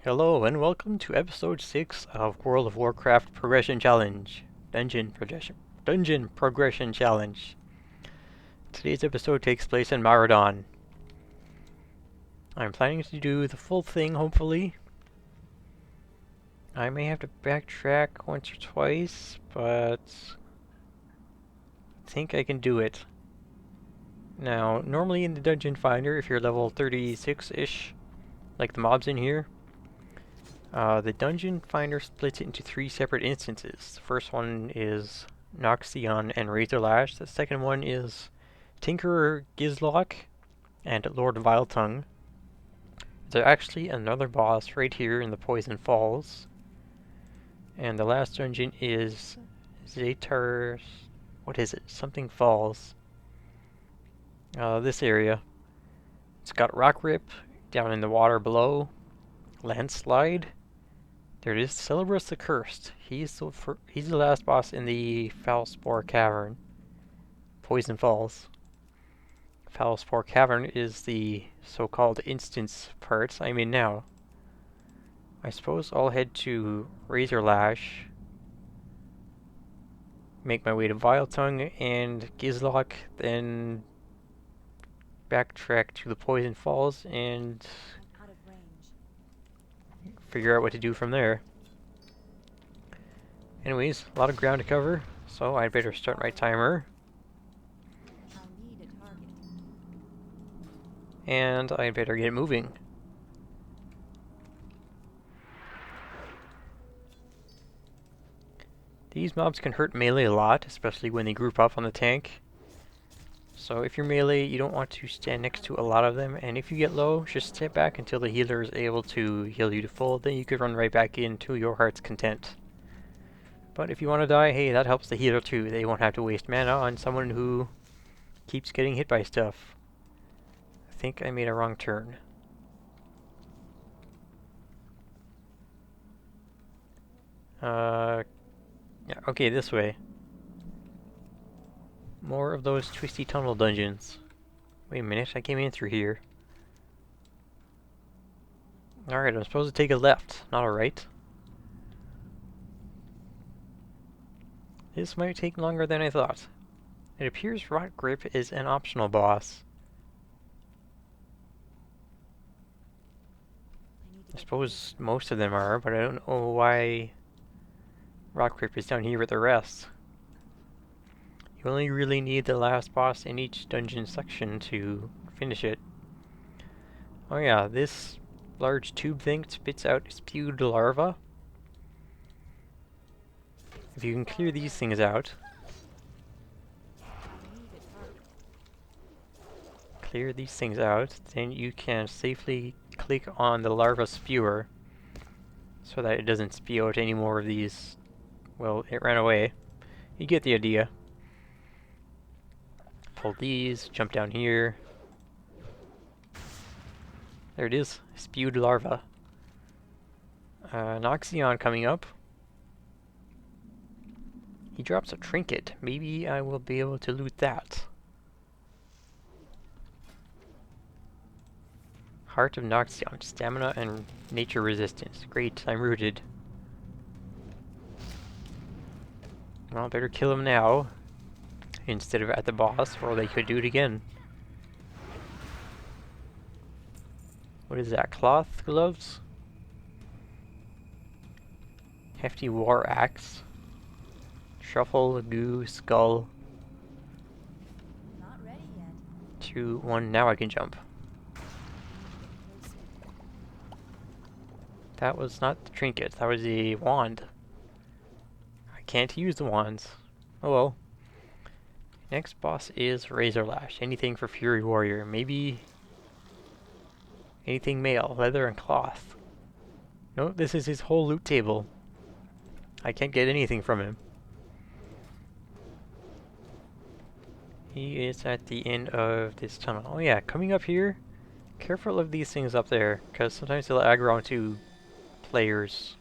Hello and welcome to episode 6 of World of Warcraft Progression Challenge. Dungeon Progression Challenge. Today's episode takes place in Maraudon. I'm planning to do the full thing, hopefully. I may have to backtrack once or twice, but I think I can do it. Now, normally in the Dungeon Finder, if you're level 36-ish, like the mobs in here, the Dungeon Finder splits it into 3 separate instances. The first one is Noxion and Razorlash. The second one is Tinkerer Gizlock and Lord Viletongue. There's actually another boss right here in the Poison Falls. And the last dungeon is Zatar's... what is it? Something Falls. This area. It's got Rock Rip down in the water below. Landslide. There it is, Celebrus the Cursed. He's the last boss in the Foulspore Cavern. Poison Falls. Foulspore Cavern is the so-called instance part I'm in now. I suppose I'll head to Razorlash, make my way to Viletongue and Gizlock, then backtrack to the Poison Falls and figure out what to do from there. Anyways, a lot of ground to cover, so I'd better start my timer. And I'd better get moving. These mobs can hurt melee a lot, especially when they group up on the tank. So if you're melee, you don't want to stand next to a lot of them, and if you get low, just step back until the healer is able to heal you to full, then you could run right back in to your heart's content. But if you want to die, hey, that helps the healer too. They won't have to waste mana on someone who keeps getting hit by stuff. I think I made a wrong turn. Yeah, okay, this way. More of those twisty tunnel dungeons. Wait a minute, I came in through here. Alright, I'm supposed to take a left, not a right. This might take longer than I thought. It appears Rock Grip is an optional boss. I suppose most of them are, but I don't know why Rock Grip is down here with the rest. You only really need the last boss in each dungeon section to finish it. Oh yeah, this large tube thing spits out spewed larvae. If you can clear these things out, then you can safely click on the larva spewer so that it doesn't spew out any more of these. Well, it ran away. You get the idea. Pull these, jump down here. There it is, spewed larva. Noxion coming up. He drops a trinket. Maybe I will be able to loot that. Heart of Noxion, stamina and nature resistance. Great, I'm rooted. Well, better kill him now, instead of at the boss, or they could do it again. What is that, cloth gloves? Hefty war axe. Shuffle, goo, skull. Not ready yet. 2, 1, now I can jump. That was not the trinket, that was the wand. I can't use the wands. Oh well. Next boss is Razorlash. Anything for Fury Warrior. Maybe anything male, leather and cloth. No, this is his whole loot table. I can't get anything from him. He is at the end of this tunnel. Oh yeah, coming up here, careful of these things up there, because sometimes they'll aggro onto players.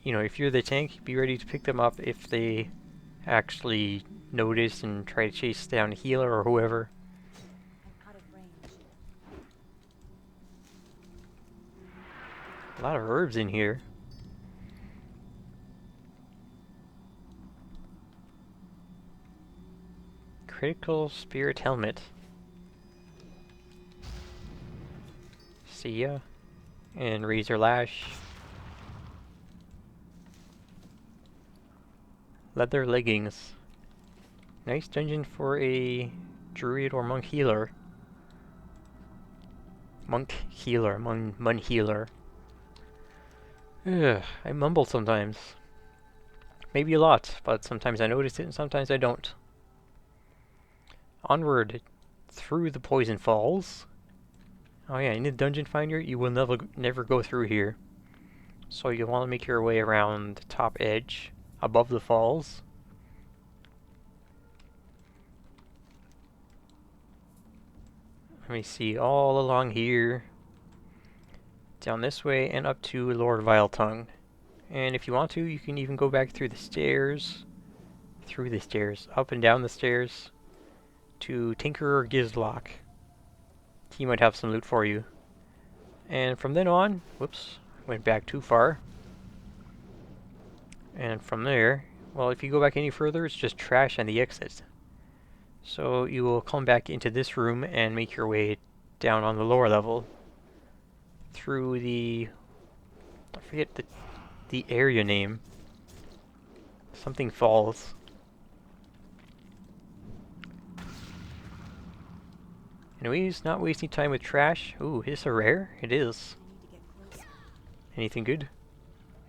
You know, if you're the tank, be ready to pick them up if they actually notice and try to chase down a healer or whoever. I'm out of range. A lot of herbs in here. Critical Spirit Helmet. See ya. And Razor Lash. Leather Leggings. Nice dungeon for a druid or monk healer. Monk healer, mun healer. Ugh, I mumble sometimes. Maybe a lot, but sometimes I notice it and sometimes I don't. Onward through the Poison Falls. Oh yeah, in the Dungeon Finder, you will never go through here. So you want to make your way around the top edge, above the falls. Let me see, all along here, down this way, and up to Lord Viletongue. And if you want to, you can even go back through the stairs, up and down the stairs, to Tinkerer Gizlock. He might have some loot for you. And from then on, whoops, went back too far. And from there, well, if you go back any further, it's just trash and the exit. So you will come back into this room and make your way down on the lower level through the, I forget the area name. Something Falls. Anyways, not wasting time with trash. Ooh, is this a rare? It is. Anything good?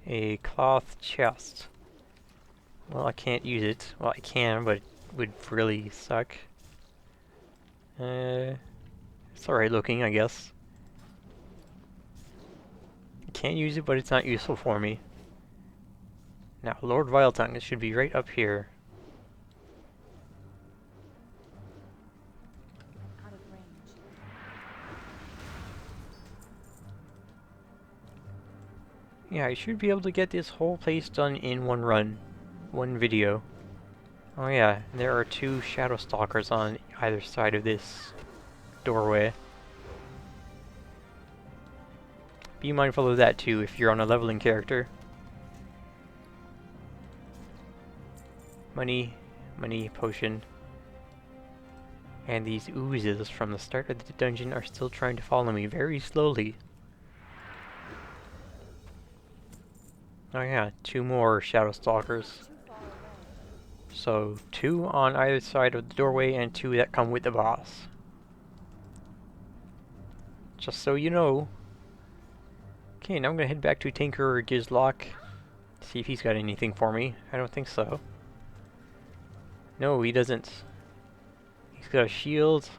A cloth chest. Well, I can't use it. Well, I can, but it would really suck. It's alright looking, I guess. I can't use it, but it's not useful for me. Now, Lord Viletongue, it should be right up here. Yeah, I should be able to get this whole place done in one run. One video. Oh yeah, there are 2 Shadow Stalkers on either side of this doorway. Be mindful of that too if you're on a leveling character. Money potion. And these oozes from the start of the dungeon are still trying to follow me very slowly. Oh yeah, 2 more Shadow Stalkers. So 2 on either side of the doorway and 2 that come with the boss. Just so you know. Okay, now I'm gonna head back to Tinkerer Gizlock. See if he's got anything for me. I don't think so. No, he doesn't. He's got a shield.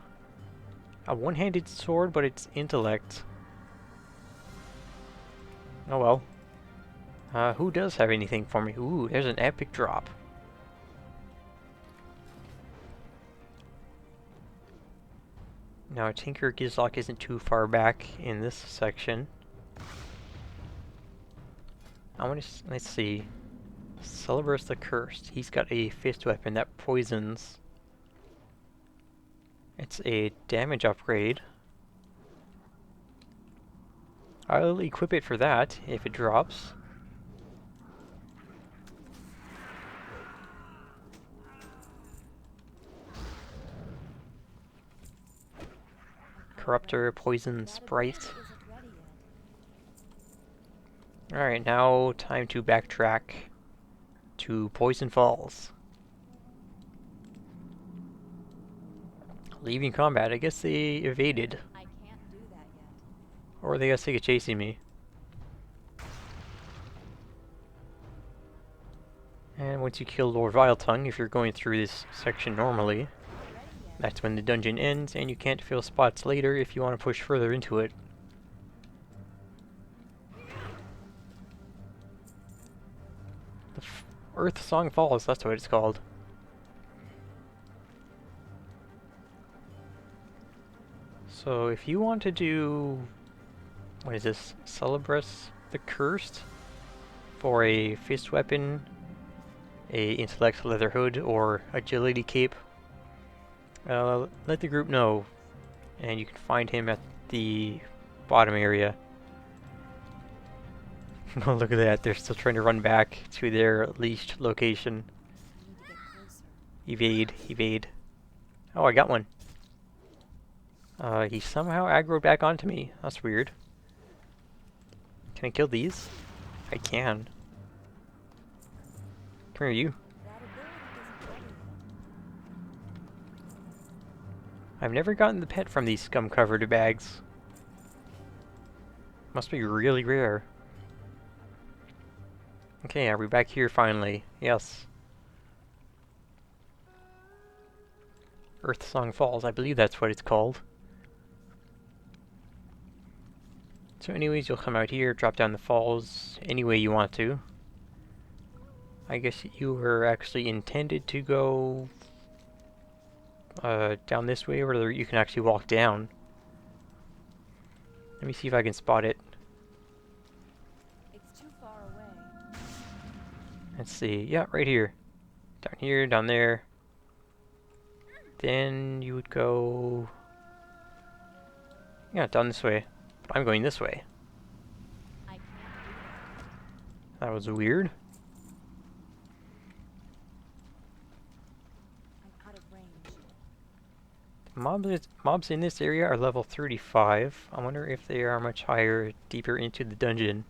A one-handed sword, but it's intellect. Oh well. Who does have anything for me? Ooh, there's an epic drop. Now, Tinker Gizlock isn't too far back in this section. Let's see. Celebrus the Cursed. He's got a fist weapon that poisons. It's a damage upgrade. I'll equip it for that, if it drops. Corruptor, Poison Sprite. Alright, now time to backtrack to Poison Falls. Leaving combat. I guess they evaded. I can't do that yet. Or they got sick of chasing me. And once you kill Lord Viletongue, if you're going through this section normally, that's when the dungeon ends, and you can't fill spots later if you want to push further into it. The Earth Song Falls, that's what it's called. So if you want to do... what is this? Celebrus the Cursed? For a fist weapon, a intellect leather hood, or agility cape, let the group know, and you can find him at the bottom area. Oh, look at that. They're still trying to run back to their leashed location. I need to get closer. Evade, evade. Oh, I got one. He somehow aggroed back onto me. That's weird. Can I kill these? I can. Come here, you. That ability isn't ready yet. I've never gotten the pet from these scum-covered bags. Must be really rare. Okay, are we back here finally? Yes. Earth Song Falls, I believe that's what it's called. So anyways, you'll come out here, drop down the falls any way you want to. I guess you were actually intended to go down this way, or you can actually walk down. Let me see if I can spot it. It's too far away. Let's see. Yeah, right here. Down here, down there. Then you would go... yeah, down this way. But I'm going this way. I can't do That was weird. that. I'm out of range. Mobs in this area are level 35. I wonder if they are much higher, deeper into the dungeon.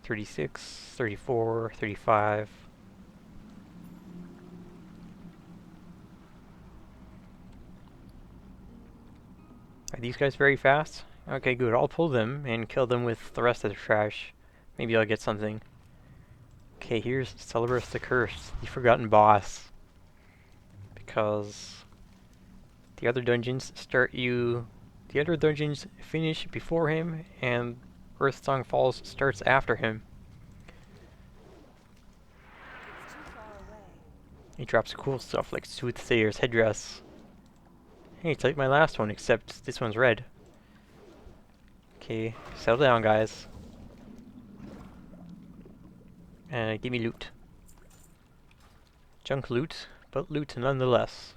36, 34, 35. Are these guys very fast? Okay, good. I'll pull them and kill them with the rest of the trash. Maybe I'll get something. Okay, here's Celebrus the Cursed, the Forgotten Boss. Because the other dungeons finish before him, and Earthsong Falls starts after him. It's too far away. He drops cool stuff like Soothsayer's headdress. Hey, it's like my last one, except this one's red. Okay, settle down, guys. Give me loot. Junk loot, but loot nonetheless.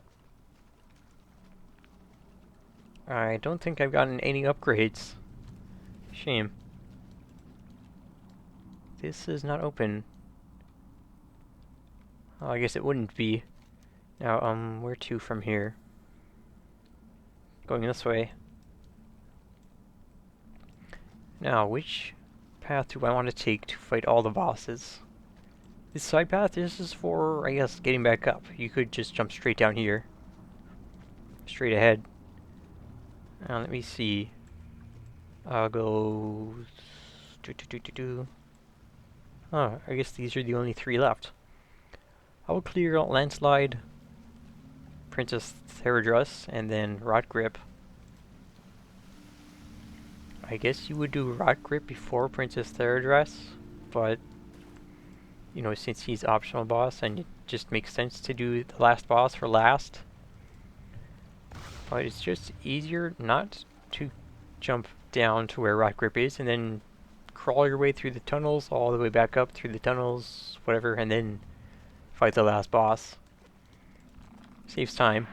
I don't think I've gotten any upgrades. Shame. This is not open. Oh, I guess it wouldn't be. Now, where to from here? Going this way. Now, which path do I want to take to fight all the bosses? This side path, this is for, I guess, getting back up. You could just jump straight down here. Straight ahead. Now, let me see. I'll go... Oh, I guess these are the only 3 left. I will clear Landslide, Princess Theradress, and then Rot Grip. I guess you would do Rot Grip before Princess Theradress, but you know, since he's optional boss, and it just makes sense to do the last boss for last. But it's just easier not to jump down to where Rot Grip is, and then crawl your way through the tunnels, all the way back up through the tunnels, whatever, and then fight the last boss. Saves time.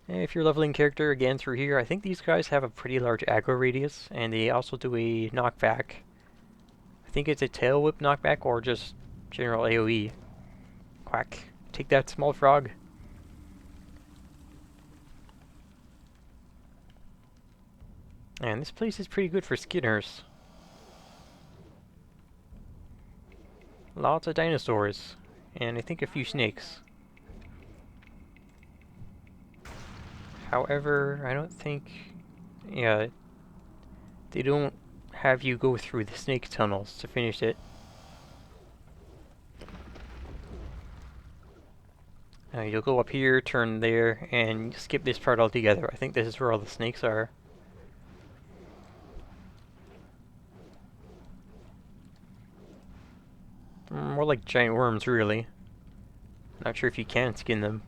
And if you're leveling character again through here, I think these guys have a pretty large aggro radius, and they also do a knockback. I think it's a tail whip knockback or just general AoE. Quack. Take that, small frog. And this place is pretty good for skinners. Lots of dinosaurs. And I think a few snakes. However, I don't think... yeah, they don't have you go through the snake tunnels to finish it. You'll go up here, turn there, and skip this part altogether. I think this is where all the snakes are. More like giant worms, really. Not sure if you can skin them.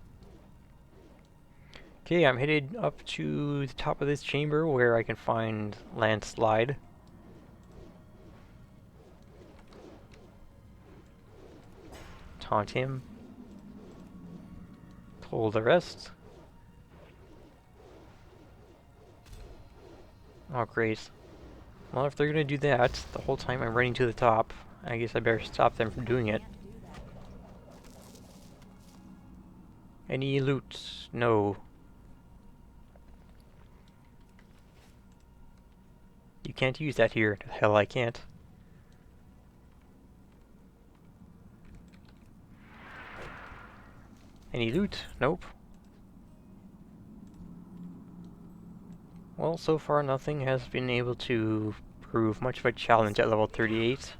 Okay, I'm headed up to the top of this chamber where I can find Landslide. Taunt him. Pull the rest. Oh, great. Well, if they're gonna do that the whole time I'm running to the top, I guess I better stop them from I doing it. can't do that. Any loot? No. You can't use that here. The hell I can't. Any loot? Nope. Well, so far nothing has been able to prove much of a challenge at level 38.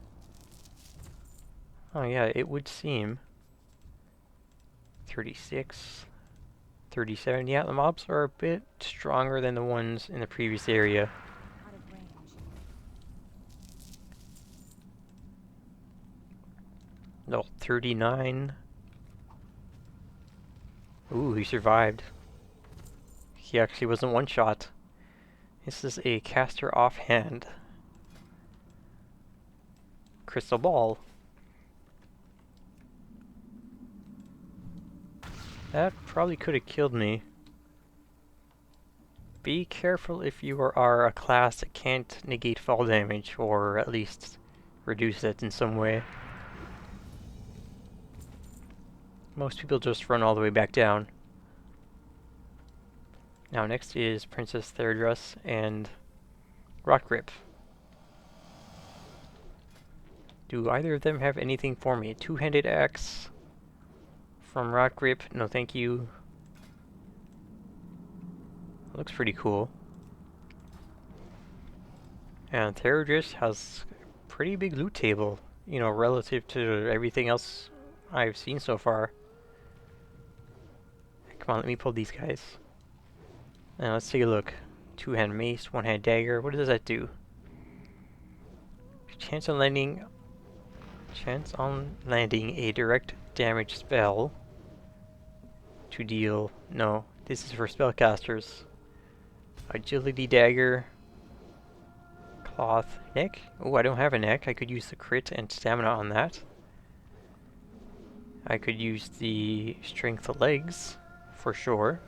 Oh yeah, it would seem. 36, 37. Yeah, the mobs are a bit stronger than the ones in the previous area. Out of range. Level 39. Ooh, he survived. He actually wasn't one shot. This is a caster offhand. Crystal ball. That probably could have killed me. Be careful if you are a class that can't negate fall damage, or at least reduce it in some way. Most people just run all the way back down. Now next is Princess Therdress and Rock Grip. Do either of them have anything for me? Two-handed axe from Rock Grip, no thank you. Looks pretty cool. And Therdress has a pretty big loot table, you know, relative to everything else I've seen so far. Come on, let me pull these guys. Now let's take a look. Two-hand mace, one-hand dagger. What does that do? Chance on landing a direct damage spell to deal. No, this is for spellcasters. Agility dagger. Cloth neck. Oh, I don't have a neck. I could use the crit and stamina on that. I could use the strength of legs for sure.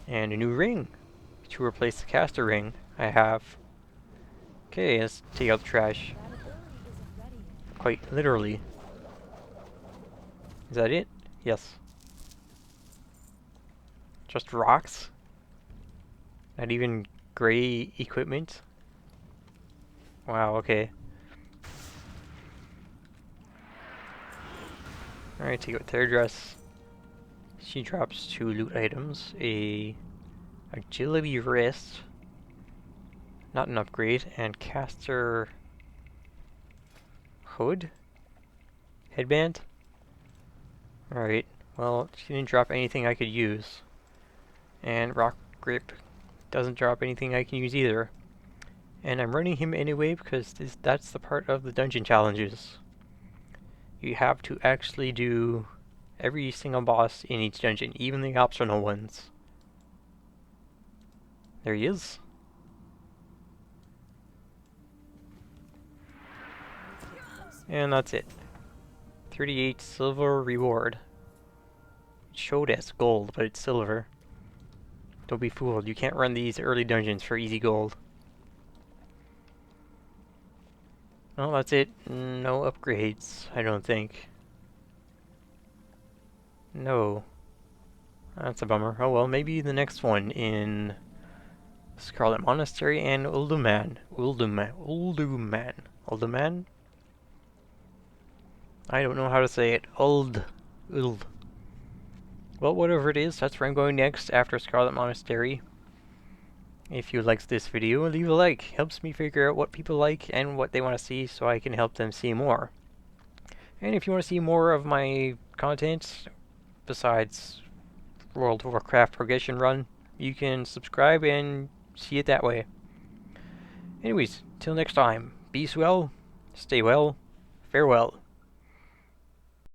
And a new ring to replace the caster ring I have. Okay, let's take out the trash. That ability isn't ready yet. Quite literally. Is that it? Yes. Just rocks? Not even gray equipment? Wow, okay. Alright, take out Therdress. She drops 2 loot items. A agility wrist. Not an upgrade. And caster hood? Headband? Alright, well, she didn't drop anything I could use. And Rock Grip doesn't drop anything I can use either. And I'm running him anyway because that's the part of the dungeon challenges. You have to actually do every single boss in each dungeon, even the optional ones. There he is. And that's it. 38 silver reward. It showed as gold, but it's silver. Don't be fooled, you can't run these early dungeons for easy gold. Well, that's it. No upgrades, I don't think. No. That's a bummer. Oh well, maybe the next one in Scarlet Monastery and Ulduman. Ulduman? I don't know how to say it. Uld. Well, whatever it is, that's where I'm going next after Scarlet Monastery. If you liked this video, leave a like. Helps me figure out what people like and what they want to see so I can help them see more. And if you want to see more of my content, besides World of Warcraft Progression Run, you can subscribe and see it that way. Anyways, till next time, be well, stay well, farewell.